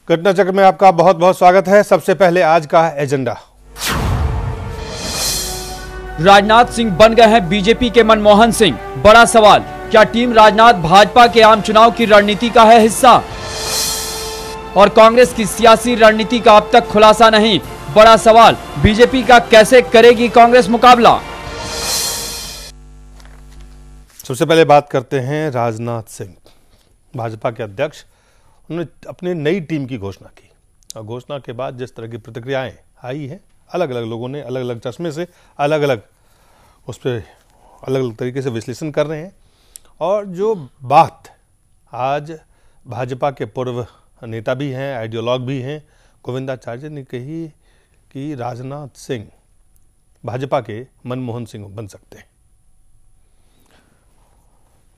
घटना चक्र में आपका बहुत बहुत स्वागत है। सबसे पहले आज का एजेंडा। राजनाथ सिंह बन गए हैं बीजेपी के मनमोहन सिंह। बड़ा सवाल, क्या टीम राजनाथ भाजपा के आम चुनाव की रणनीति का है हिस्सा? और कांग्रेस की सियासी रणनीति का अब तक खुलासा नहीं। बड़ा सवाल, बीजेपी का कैसे करेगी कांग्रेस मुकाबला? सबसे पहले बात करते हैं राजनाथ सिंह, भाजपा के अध्यक्ष। उन्होंने अपनी नई टीम की घोषणा की और घोषणा के बाद जिस तरह की प्रतिक्रियाएं आई हैं, अलग अलग लोगों ने अलग अलग चश्मे से अलग अलग उस पर अलग अलग तरीके से विश्लेषण कर रहे हैं। और जो बात आज भाजपा के पूर्व नेता भी हैं, आइडियोलॉग भी हैं, गोविंदाचार्य ने कही कि राजनाथ सिंह भाजपा के मनमोहन सिंह बन सकते हैं।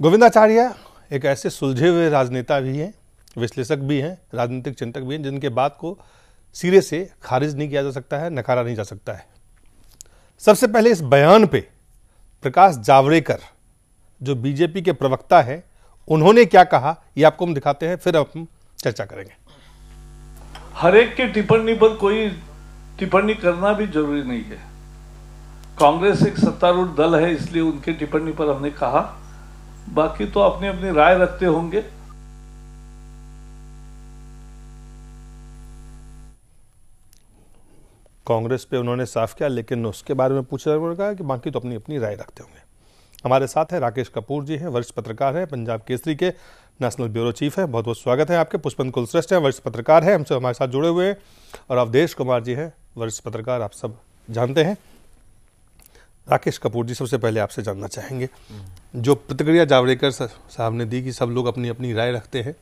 गोविंदाचार्य एक ऐसे सुलझे हुए राजनेता भी हैं, विश्लेषक भी हैं, राजनीतिक चिंतक भी हैं, जिनके बात को सिरे से खारिज नहीं किया जा सकता है, नकारा नहीं जा सकता है। सबसे पहले इस बयान पे प्रकाश जावड़ेकर जो बीजेपी के प्रवक्ता हैं, उन्होंने क्या कहा ये आपको हम दिखाते हैं, फिर हम चर्चा करेंगे। हर एक की टिप्पणी पर कोई टिप्पणी करना भी जरूरी नहीं है। कांग्रेस एक सत्तारूढ़ दल है, इसलिए उनकी टिप्पणी पर हमने कहा, बाकी तो अपनी अपनी राय रखते होंगे। कांग्रेस पे उन्होंने साफ किया, लेकिन उसके बारे में पूछा, उन्होंने कहा कि बाकी तो अपनी अपनी राय रखते होंगे। हमारे साथ है राकेश कपूर जी हैं, वरिष्ठ पत्रकार हैं, पंजाब केसरी के नेशनल ब्यूरो चीफ है। बहुत बहुत स्वागत है आपके। पुष्पन कुलश्रेष्ठ हैं, वरिष्ठ पत्रकार हैं, हमसे हमारे साथ जुड़े हुए हैं। और अवधेश कुमार जी हैं, वरिष्ठ पत्रकार, आप सब जानते हैं। राकेश कपूर जी, सबसे पहले आपसे जानना चाहेंगे, जो प्रतिक्रिया जावड़ेकर साहब ने दी कि सब लोग अपनी अपनी राय रखते हैं,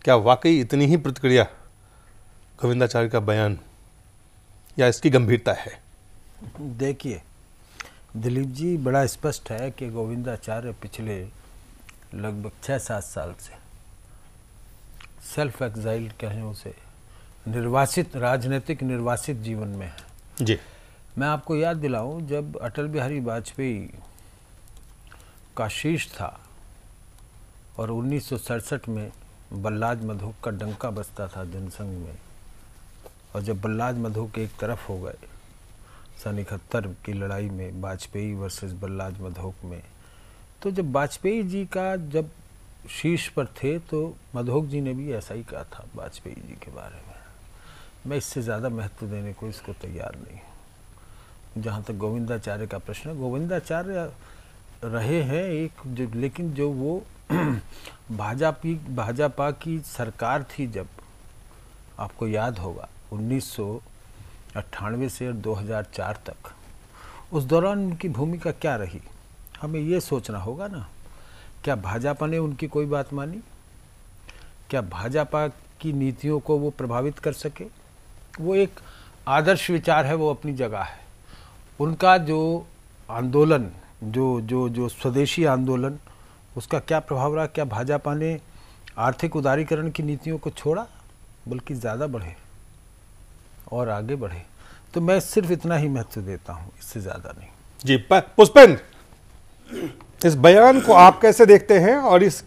क्या वाकई इतनी ही प्रतिक्रिया गोविंदाचार्य का बयान या इसकी गंभीरता है? देखिए दिलीप जी, बड़ा स्पष्ट है कि गोविंदाचार्य पिछले लगभग 6-7 साल से सेल्फ एक्साइल कहें उसे, निर्वासित, राजनीतिक निर्वासित जीवन में है जी। मैं आपको याद दिलाऊं, जब अटल बिहारी वाजपेयी का शीश था और 1967 में बल्लाज मधोक का डंका बजता था जनसंघ में, और जब बल्लाज मधोक एक तरफ हो गए सन 71 की लड़ाई में, वाजपेयी वर्सेस बल्लाज मधोक में, तो जब वाजपेयी जी का जब शीर्ष पर थे तो मधोक जी ने भी ऐसा ही कहा था वाजपेयी जी के बारे में। मैं इससे ज़्यादा महत्व देने को इसको तैयार नहीं हूँ। जहाँ तक गोविंदाचार्य का प्रश्न है, गोविंदाचार्य रहे हैं एक जो, लेकिन जो वो भाजपा की सरकार थी, जब आपको याद होगा 1998 से 2004 तक, उस दौरान उनकी भूमिका क्या रही, हमें ये सोचना होगा ना। क्या भाजपा ने उनकी कोई बात मानी? क्या भाजपा की नीतियों को वो प्रभावित कर सके? वो एक आदर्श विचार है, वो अपनी जगह है। उनका जो आंदोलन, जो स्वदेशी आंदोलन, उसका क्या प्रभाव रहा? क्या भाजपा ने आर्थिक उदारीकरण की नीतियों को छोड़ा, बल्कि ज़्यादा बढ़े और आगे बढ़े? तो मैं सिर्फ इतना ही महत्व देता हूँ, इससे ज़्यादा नहीं। जी। पुष्पन, इस बयान को आप कैसे देखते हैं और इस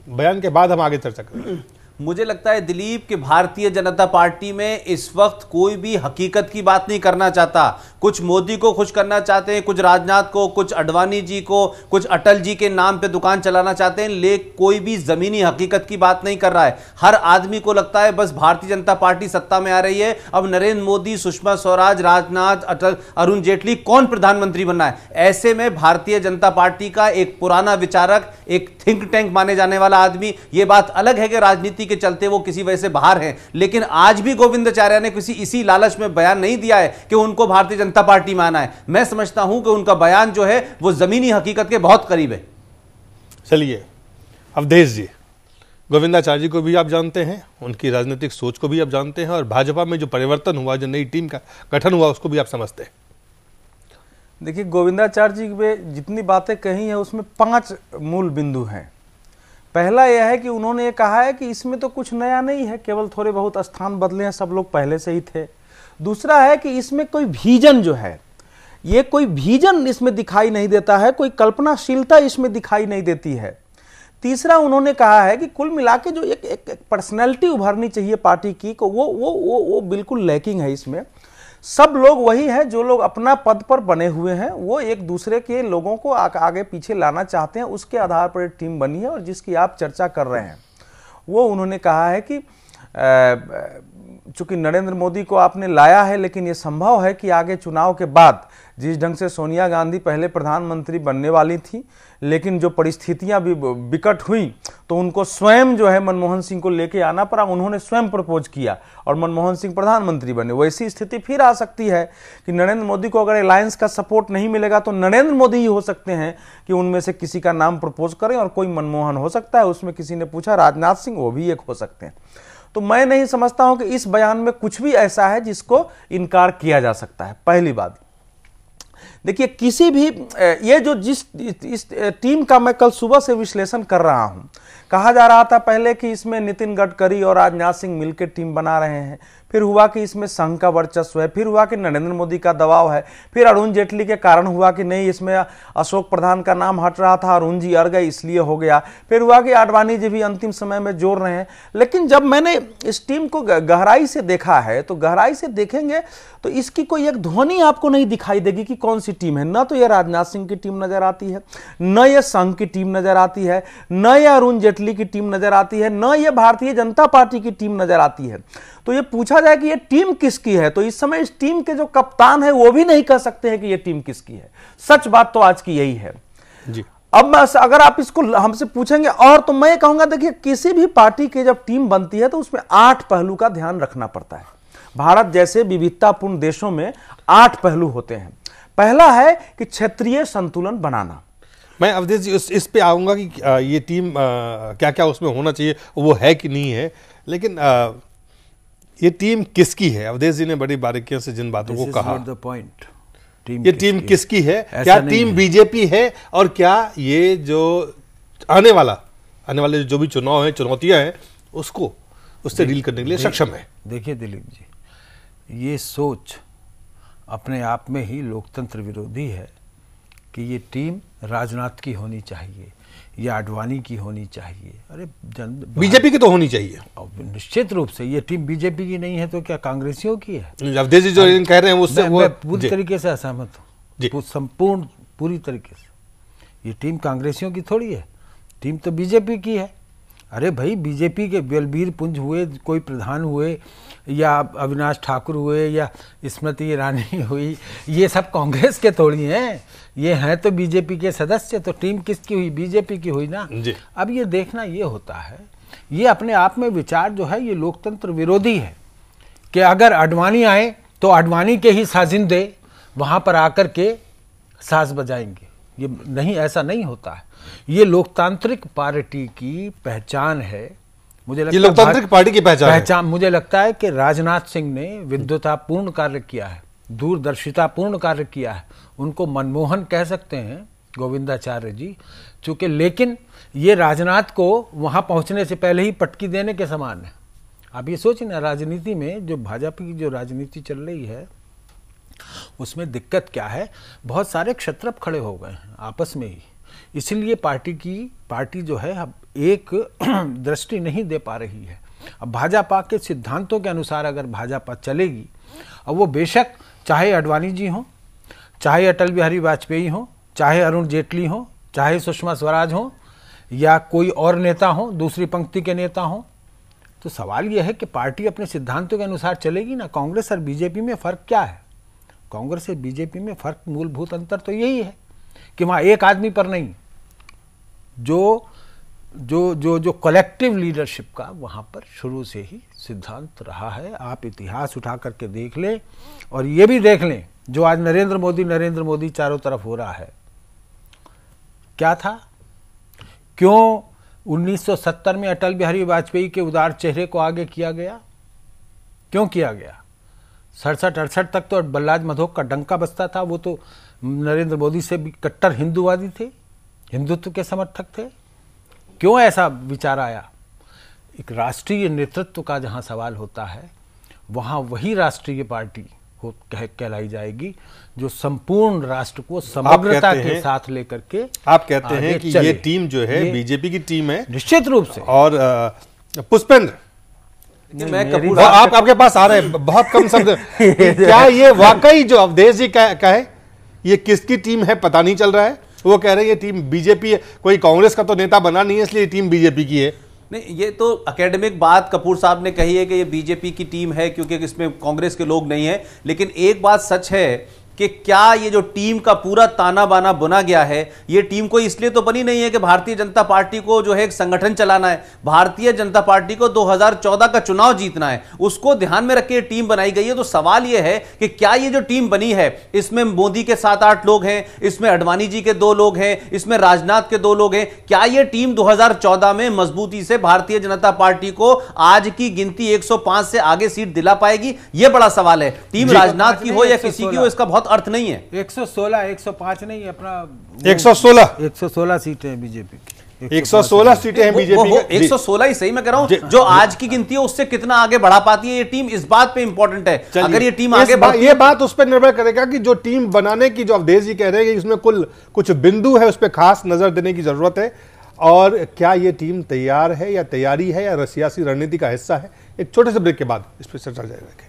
बयान के बाद हम आगे चर्चा करेंगे। मुझे लगता है दिलीप कि भारतीय जनता पार्टी में इस वक्त कोई भी हकीकत की बात नहीं करना चाहता। कुछ मोदी को खुश करना चाहते हैं, कुछ राजनाथ को, कुछ अडवाणी जी को, कुछ अटल जी के नाम पे दुकान चलाना चाहते हैं, लेकिन कोई भी जमीनी हकीकत की बात नहीं कर रहा है। हर आदमी को लगता है बस भारतीय जनता पार्टी सत्ता में आ रही है, अब नरेंद्र मोदी, सुषमा स्वराज, राजनाथ, अटल, अरुण जेटली, कौन प्रधानमंत्री बनना है। ऐसे में भारतीय जनता पार्टी का एक पुराना विचारक, एक थिंक टैंक माने जाने वाला आदमी, यह बात अलग है कि राजनीति के चलते वो किसी वजह से बाहर हैं, लेकिन आज भी गोविंदाचार्य ने किसी इसी लालच में बयान नहीं दिया है कि उनको भारतीय जनता पार्टी में आना है। मैं समझता हूं कि उनका बयान जो है वो जमीनी हकीकत के बहुत करीब है। चलिए अवधेश जी, गोविंदाचार्य जी को भी आप जानते हैं, उनकी राजनीतिक सोच को भी आप जानते हैं, और भाजपा में जो परिवर्तन हुआ, जो नई टीम का गठन हुआ, उसको भी आप समझते हैं। देखिए, गोविंदाचार्य जी में जितनी बातें कही हैं उसमें 5 मूल बिंदु हैं। पहला यह है कि उन्होंने ये कहा है कि इसमें तो कुछ नया नहीं है, केवल थोड़े बहुत स्थान बदले हैं, सब लोग पहले से ही थे। दूसरा है कि इसमें कोई विजन जो है, ये कोई विजन इसमें दिखाई नहीं देता है, कोई कल्पनाशीलता इसमें दिखाई नहीं देती है। तीसरा उन्होंने कहा है कि कुल मिला के जो एक पर्सनैलिटी उभरनी चाहिए पार्टी की को वो बिल्कुल लैकिंग है इसमें। सब लोग वही है जो लोग अपना पद पर बने हुए हैं, वो एक दूसरे के लोगों को आगे पीछे लाना चाहते हैं, उसके आधार पर एक टीम बनी है और जिसकी आप चर्चा कर रहे हैं। वो उन्होंने कहा है कि चूंकि नरेंद्र मोदी को आपने लाया है, लेकिन ये संभव है कि आगे चुनाव के बाद जिस ढंग से सोनिया गांधी पहले प्रधानमंत्री बनने वाली थी, लेकिन जो परिस्थितियां भी विकट हुई तो उनको स्वयं जो है मनमोहन सिंह को लेके आना पड़ा। उन्होंने स्वयं प्रपोज किया और मनमोहन सिंह प्रधानमंत्री बने। वैसी स्थिति फिर आ सकती है कि नरेंद्र मोदी को अगर अलायंस का सपोर्ट नहीं मिलेगा तो नरेंद्र मोदी ही हो सकते हैं कि उनमें से किसी का नाम प्रपोज करें, और कोई मनमोहन हो सकता है। उसमें किसी ने पूछा राजनाथ सिंह, वो भी एक हो सकते हैं। तो मैं नहीं समझता हूं कि इस बयान में कुछ भी ऐसा है जिसको इनकार किया जा सकता है। पहली बात देखिए, किसी भी ये जो इस टीम का मैं कल सुबह से विश्लेषण कर रहा हूं, कहा जा रहा था पहले कि इसमें नितिन गडकरी और राजनाथ सिंह मिलकर टीम बना रहे हैं, फिर हुआ कि इसमें संघ का वर्चस्व है, फिर हुआ कि नरेंद्र मोदी का दबाव है, फिर अरुण जेटली के कारण हुआ कि नहीं इसमें अशोक प्रधान का नाम हट रहा था, अरुण जी अड़ गए इसलिए हो गया, फिर हुआ कि आडवाणी जी भी अंतिम समय में जोड़ रहे हैं। लेकिन जब मैंने इस टीम को गहराई से देखा है, तो गहराई से देखेंगे तो इसकी कोई एक ध्वनि आपको नहीं दिखाई देगी कि कौन सी टीम है। न तो यह राजनाथ सिंह की टीम नजर आती है, न यह संघ की टीम नजर आती है, न यह अरुण जेटली की टीम नजर आती है, न यह भारतीय जनता पार्टी की टीम नजर आती है। तो ये पूछा जाए कि ये टीम किसकी है, तो इस समय इस टीम के जो कप्तान है वो भी नहीं कह सकते हैं कि ये टीम किसकी है। सच बात तो आज की यही है जी। अब अगर आप इसको हमसे पूछेंगे और, तो मैं कहूंगा देखिए, किसी भी पार्टी की जब टीम बनती है तो उसमें 8 पहलू का ध्यान रखना पड़ता है। भारत जैसे विविधतापूर्ण देशों में 8 पहलू होते हैं। पहला है कि क्षेत्रीय संतुलन बनाना। मैं अवधेश जी इस पे आऊंगा कि ये टीम क्या क्या उसमें होना चाहिए, वो है कि नहीं है, लेकिन ये टीम किसकी है? अवधेश जी ने बड़ी बारीकियों से जिन बातों को कहा, ये टीम किसकी है? क्या टीम बीजेपी है, और क्या ये जो आने वाले जो भी चुनाव है, चुनौतियां हैं, उससे डील करने के लिए सक्षम है? देखिए दिलीप जी, ये सोच अपने आप में ही लोकतंत्र विरोधी है कि ये टीम राजनाथ की होनी चाहिए या आडवाणी की होनी चाहिए। अरे बीजेपी की तो होनी चाहिए निश्चित रूप से। ये टीम बीजेपी की नहीं है तो क्या कांग्रेसियों की है? अवधेश जी जो कह रहे हैं उससे मैं पूरी तरीके से असहमत हूँ, संपूर्ण पूरी तरीके से। ये टीम कांग्रेसियों की थोड़ी है, टीम तो बीजेपी की है। अरे भाई, बीजेपी के बलबीर पुंज हुए, कोई प्रधान हुए, या अविनाश ठाकुर हुए, या स्मृति ईरानी हुई, ये सब कांग्रेस के थोड़ी हैं, ये हैं तो बीजेपी के सदस्य। तो टीम किसकी हुई? बीजेपी की हुई ना। अब ये देखना ये होता है, ये अपने आप में विचार जो है ये लोकतंत्र विरोधी है कि अगर आडवाणी आए तो आडवाणी के ही साजिंदे वहां पर आकर के साज बजाएंगे। ये नहीं, ऐसा नहीं होता है। ये लोकतांत्रिक पार्टी की पहचान है। मुझे लगता है लोकतांत्रिक पार्टी की पहचान मुझे लगता है कि राजनाथ सिंह ने विद्वतापूर्ण कार्य किया है, दूरदर्शितापूर्ण कार्य किया है। उनको मनमोहन कह सकते हैं गोविंदाचार्य जी, चूंकि, लेकिन ये राजनाथ को वहां पहुंचने से पहले ही पटकी देने के समान है। आप ये सोचिए ना, राजनीति में जो भाजपा की जो राजनीति चल रही है उसमें दिक्कत क्या है? बहुत सारे क्षत्रप खड़े हो गए हैं आपस में ही, इसलिए पार्टी जो है अब एक दृष्टि नहीं दे पा रही है। अब भाजपा के सिद्धांतों के अनुसार अगर भाजपा चलेगी, अब वो बेशक चाहे आडवाणी जी हो, चाहे अटल बिहारी वाजपेयी हो, चाहे अरुण जेटली हो, चाहे सुषमा स्वराज हो, या कोई और नेता हो, दूसरी पंक्ति के नेता हो, तो सवाल यह है कि पार्टी अपने सिद्धांतों के अनुसार चलेगी ना। कांग्रेस और बीजेपी में फर्क क्या है? कांग्रेस और बीजेपी में फर्क, मूलभूत अंतर तो यही है कि वहां एक आदमी पर नहीं, जो कलेक्टिव लीडरशिप का वहां पर शुरू से ही सिद्धांत रहा है। आप इतिहास उठा करके देख लें, और ये भी देख लें जो आज नरेंद्र मोदी चारों तरफ हो रहा है, क्या था? क्यों 1970 में अटल बिहारी वाजपेयी के उदार चेहरे को आगे किया गया? क्यों किया गया? 67-68 तक तो बल्लाज मधोक का डंका बजता था। वो तो नरेंद्र मोदी से भी कट्टर हिंदूवादी थे, हिंदुत्व के समर्थक थे। क्यों ऐसा विचार आया? एक राष्ट्रीय नेतृत्व का जहां सवाल होता है, वहां वही राष्ट्रीय पार्टी कहलाई जाएगी, जो संपूर्ण राष्ट्र को समग्रता के साथ लेकर के आप कहते हैं कि ये टीम जो है बीजेपी की टीम है निश्चित रूप से। और पुष्पेंद्र, आपके पास आ रहे हैं बहुत कम शब्द क्या ये वाकई जो अवधेश जी का है ये किसकी टीम है पता नहीं चल रहा है? वो कह रहे हैं ये टीम बीजेपी है, कोई कांग्रेस का तो नेता बना नहीं है इसलिए टीम बीजेपी की है। नहीं, ये तो एकेडमिक बात कपूर साहब ने कही है कि ये बीजेपी की टीम है क्योंकि इसमें कांग्रेस के लोग नहीं है। लेकिन एक बात सच है कि क्या ये जो टीम का पूरा ताना बाना बुना गया है, ये टीम कोई इसलिए तो बनी नहीं है कि भारतीय जनता पार्टी को जो है एक संगठन चलाना है। भारतीय जनता पार्टी को 2014 का चुनाव जीतना है, उसको ध्यान में रख के टीम बनाई गई है। तो सवाल ये है कि क्या ये जो टीम बनी है इसमें मोदी के 7-8 लोग हैं, इसमें अडवाणी जी के 2 लोग हैं, इसमें राजनाथ के 2 लोग हैं, क्या ये टीम 2014 में मजबूती से भारतीय जनता पार्टी को आज की गिनती 105 से आगे सीट दिला पाएगी? यह बड़ा सवाल है। टीम राजनाथ की हो या किसी की हो इसका बहुत अर्थ नहीं है। 116 105 नहीं, अपना 116 सीटें हैं बीजेपी की, 116 सीटें हैं बीजेपी की। 116 ही सही मैं कह रहा हूं, जो आज की गिनती है उससे कितना आगे बढ़ा पाती है ये टीम, इस बात पे इंपॉर्टेंट है। अगर ये टीम आगे ये बात उस पर निर्भर करेगा कि जो टीम बनाने की जो अवधेश जी कह रहे हैं कि इसमें कुछ बिंदु है उस पर खास नजर देने की जरूरत है। और क्या ये टीम तैयार है या तैयारी है या सियासी रणनीति का हिस्सा है? एक छोटे से ब्रेक के बाद इस पर चर्चा जारी रखें।